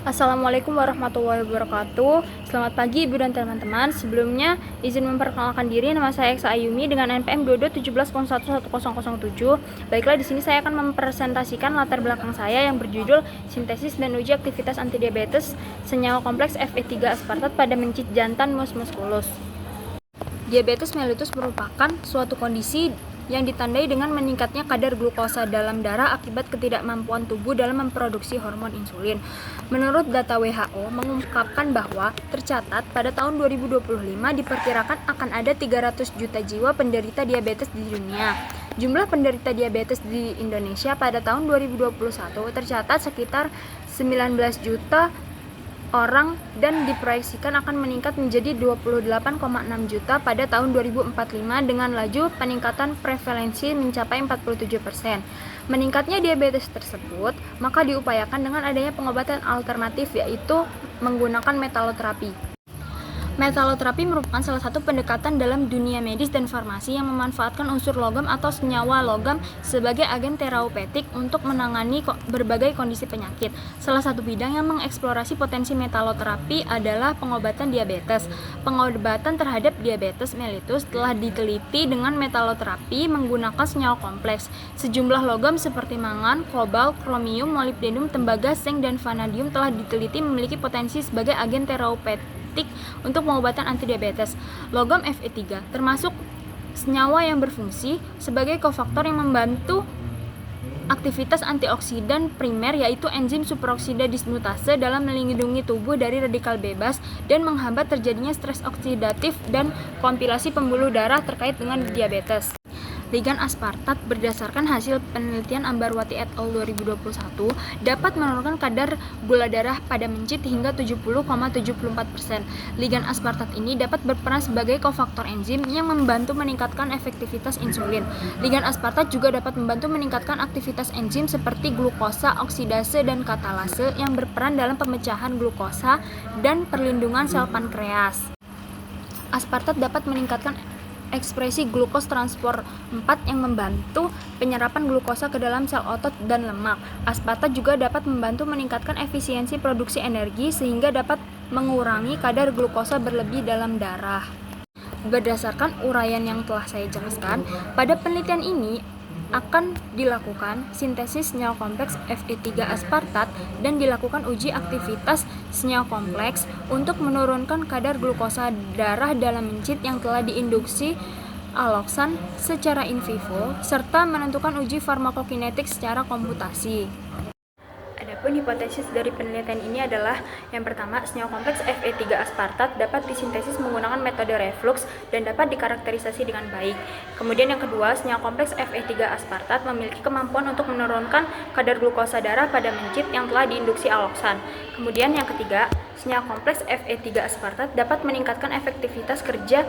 Assalamualaikum warahmatullahi wabarakatuh. Selamat pagi Ibu dan teman-teman. Sebelumnya izin memperkenalkan diri, nama saya Eksa Ayumi dengan NPM 2217011007. Baiklah, di sini saya akan mempresentasikan latar belakang saya yang berjudul Sintesis dan Uji Aktivitas Antidiabetes Senyawa Kompleks Fe3 Aspartat pada mencit jantan mus musculus. Diabetes mellitus merupakan suatu kondisi yang ditandai dengan meningkatnya kadar glukosa dalam darah akibat ketidakmampuan tubuh dalam memproduksi hormon insulin. Menurut data WHO mengungkapkan bahwa tercatat pada tahun 2025 diperkirakan akan ada 300 juta jiwa penderita diabetes di dunia. Jumlah penderita diabetes di Indonesia pada tahun 2021 tercatat sekitar 19 juta orang dan diproyeksikan akan meningkat menjadi 28,6 juta pada tahun 2045 dengan laju peningkatan prevalensi mencapai 47%. Meningkatnya diabetes tersebut maka diupayakan dengan adanya pengobatan alternatif, yaitu menggunakan metaloterapi. Metaloterapi merupakan salah satu pendekatan dalam dunia medis dan farmasi yang memanfaatkan unsur logam atau senyawa logam sebagai agen terapeutik untuk menangani berbagai kondisi penyakit. Salah satu bidang yang mengeksplorasi potensi metaloterapi adalah pengobatan diabetes. Pengobatan terhadap diabetes mellitus telah diteliti dengan metaloterapi menggunakan senyawa kompleks. Sejumlah logam seperti mangan, kobalt, kromium, molibdenum, tembaga, seng, dan vanadium telah diteliti memiliki potensi sebagai agen terapeutik untuk pengobatan antidiabetes. Logam Fe3 termasuk senyawa yang berfungsi sebagai kofaktor yang membantu aktivitas antioksidan primer, yaitu enzim superoksida dismutase dalam melindungi tubuh dari radikal bebas dan menghambat terjadinya stres oksidatif dan kompilasi pembuluh darah terkait dengan diabetes. Ligan aspartat berdasarkan hasil penelitian Ambarwati et al. 2021 dapat menurunkan kadar gula darah pada mencit hingga 70,74%. Ligan aspartat ini dapat berperan sebagai kofaktor enzim yang membantu meningkatkan efektivitas insulin. Ligan aspartat juga dapat membantu meningkatkan aktivitas enzim seperti glukosa oksidase dan katalase yang berperan dalam pemecahan glukosa dan perlindungan sel pankreas. Aspartat dapat meningkatkan ekspresi glukos transport 4 yang membantu penyerapan glukosa ke dalam sel otot dan lemak. Aspartat juga dapat membantu meningkatkan efisiensi produksi energi sehingga dapat mengurangi kadar glukosa berlebih dalam darah. Berdasarkan uraian yang telah saya jelaskan, pada penelitian ini akan dilakukan sintesis senyawa kompleks Fe3 aspartat dan dilakukan uji aktivitas senyawa kompleks untuk menurunkan kadar glukosa darah dalam mencit yang telah diinduksi aloksan secara in vivo serta menentukan uji farmakokinetik secara komputasi. Adapun hipotesis dari penelitian ini adalah yang pertama, senyawa kompleks Fe3 aspartat dapat disintesis menggunakan metode reflux dan dapat dikarakterisasi dengan baik. Kemudian yang kedua, senyawa kompleks Fe3 aspartat memiliki kemampuan untuk menurunkan kadar glukosa darah pada mencit yang telah diinduksi aloksan. Kemudian yang ketiga, senyawa kompleks Fe3 aspartat dapat meningkatkan efektivitas kerja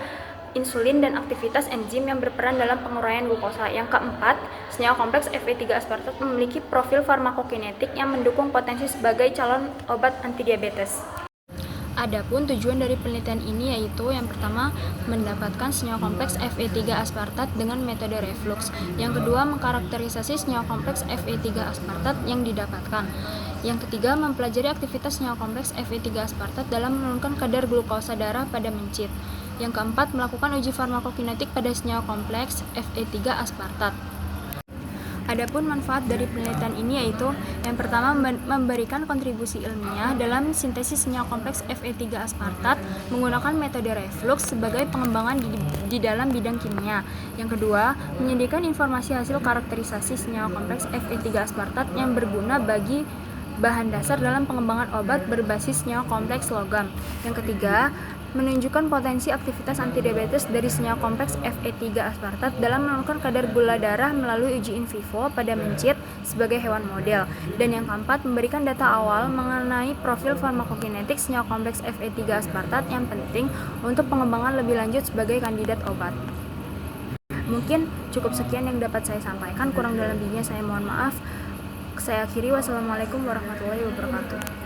insulin dan aktivitas enzim yang berperan dalam penguraian glukosa. Yang keempat, senyawa kompleks Fe3 aspartat memiliki profil farmakokinetik yang mendukung potensi sebagai calon obat antidiabetes. Adapun tujuan dari penelitian ini yaitu yang pertama, mendapatkan senyawa kompleks Fe3 aspartat dengan metode reflux. Yang kedua, mengkarakterisasi senyawa kompleks Fe3 aspartat yang didapatkan. Yang ketiga, mempelajari aktivitas senyawa kompleks Fe3 aspartat dalam menurunkan kadar glukosa darah pada mencit. Yang keempat, melakukan uji farmakokinetik pada senyawa kompleks Fe3 aspartat. Adapun manfaat dari penelitian ini yaitu yang pertama, memberikan kontribusi ilmiah dalam sintesis senyawa kompleks Fe3 aspartat menggunakan metode reflux sebagai pengembangan di dalam bidang kimia. Yang kedua, menyediakan informasi hasil karakterisasi senyawa kompleks Fe3 aspartat yang berguna bagi bahan dasar dalam pengembangan obat berbasis senyawa kompleks logam. Yang ketiga, menunjukkan potensi aktivitas antidiabetes dari senyawa kompleks Fe3 aspartat dalam menurunkan kadar gula darah melalui uji in vivo pada mencit sebagai hewan model. Dan yang keempat, memberikan data awal mengenai profil farmakokinetik senyawa kompleks Fe3 aspartat yang penting untuk pengembangan lebih lanjut sebagai kandidat obat. Mungkin cukup sekian yang dapat saya sampaikan, kurang dalam lebihnya saya mohon maaf. Saya akhiri, wassalamualaikum warahmatullahi wabarakatuh.